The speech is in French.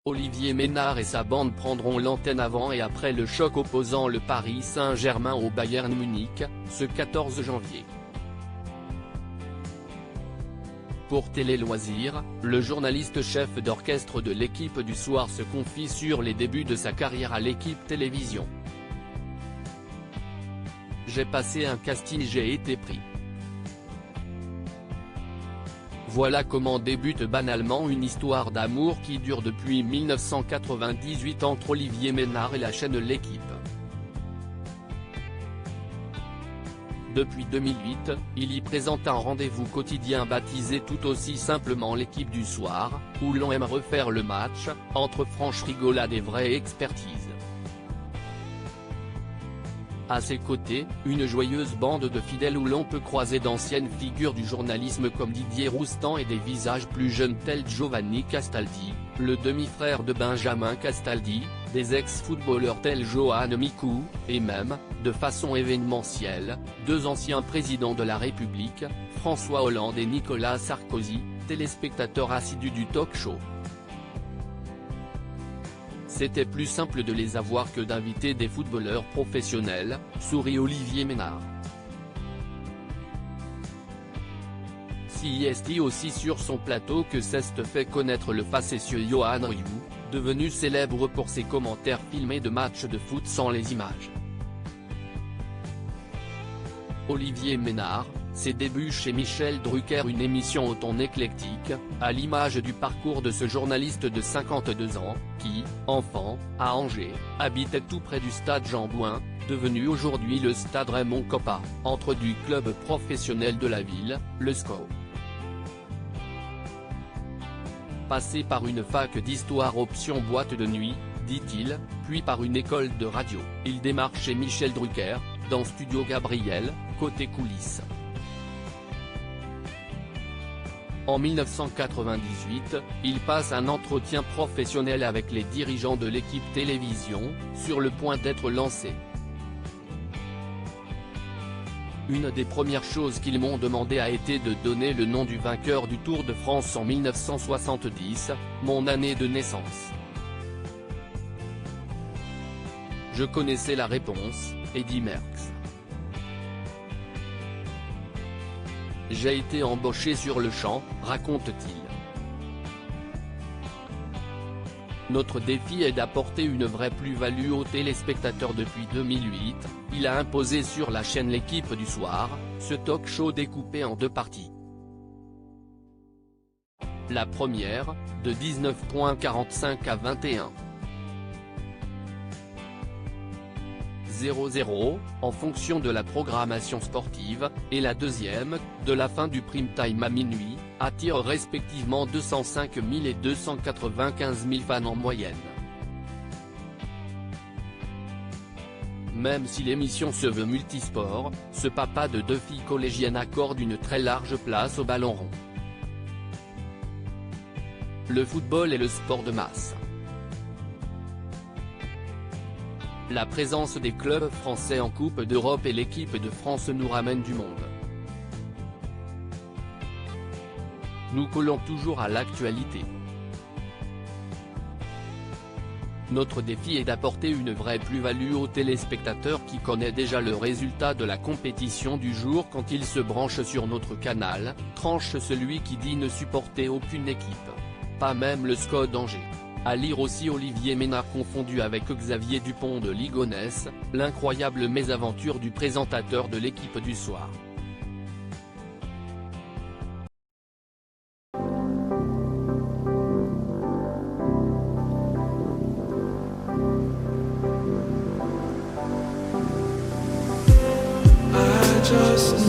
Olivier Ménard et sa bande prendront l'antenne avant et après le choc opposant le Paris Saint-Germain au Bayern Munich, ce 14 janvier. Pour Télé Loisirs, le journaliste chef d'orchestre de l'équipe du soir se confie sur les débuts de sa carrière à l'équipe télévision. J'ai passé un casting, j'ai été pris. Voilà comment débute banalement une histoire d'amour qui dure depuis 1998 entre Olivier Ménard et la chaîne L'Équipe. Depuis 2008, il y présente un rendez-vous quotidien baptisé tout aussi simplement L'Équipe du soir, où l'on aime refaire le match, entre franche rigolade et vraie expertise. À ses côtés, une joyeuse bande de fidèles où l'on peut croiser d'anciennes figures du journalisme comme Didier Roustan et des visages plus jeunes tels Giovanni Castaldi, le demi-frère de Benjamin Castaldi, des ex-footballeurs tels Johan Micoud, et même, de façon événementielle, deux anciens présidents de la République, François Hollande et Nicolas Sarkozy, téléspectateurs assidus du talk-show. C'était plus simple de les avoir que d'inviter des footballeurs professionnels, sourit Olivier Ménard. Si est aussi sur son plateau que s'est fait connaître le facétieux Yohan Ryu, devenu célèbre pour ses commentaires filmés de matchs de foot sans les images. Olivier Ménard, ses débuts chez Michel Drucker, une émission au ton éclectique, à l'image du parcours de ce journaliste de 52 ans, qui, enfant, à Angers, habitait tout près du stade Jean-Bouin, devenu aujourd'hui le stade Raymond Kopa, entre du club professionnel de la ville, le SCO. Passé par une fac d'histoire option boîte de nuit, dit-il, puis par une école de radio, il démarre chez Michel Drucker, dans Studio Gabriel, côté coulisses. En 1998, il passe un entretien professionnel avec les dirigeants de l'équipe télévision, sur le point d'être lancé. Une des premières choses qu'ils m'ont demandé a été de donner le nom du vainqueur du Tour de France en 1970, mon année de naissance. Je connaissais la réponse, Eddy Merckx. J'ai été embauché sur le champ, raconte-t-il. Notre défi est d'apporter une vraie plus-value aux téléspectateurs. Depuis 2008, il a imposé sur la chaîne L'Équipe du soir, ce talk-show découpé en deux parties. La première, de 19h45 à 21h00, en fonction de la programmation sportive, et la deuxième, de la fin du prime time à minuit, attire respectivement 205 000 et 295 000 fans en moyenne. Même si l'émission se veut multisport, ce papa de deux filles collégiennes accorde une très large place au ballon rond. Le football est le sport de masse. La présence des clubs français en Coupe d'Europe et l'équipe de France nous ramène du monde. Nous collons toujours à l'actualité. Notre défi est d'apporter une vraie plus-value aux téléspectateurs qui connaît déjà le résultat de la compétition du jour quand il se branche sur notre canal, tranche celui qui dit ne supporter aucune équipe. Pas même le SCO d'Angers. À lire aussi Olivier Ménard confondu avec Xavier Dupont de Ligonnès, l'incroyable mésaventure du présentateur de L'Équipe du soir. Just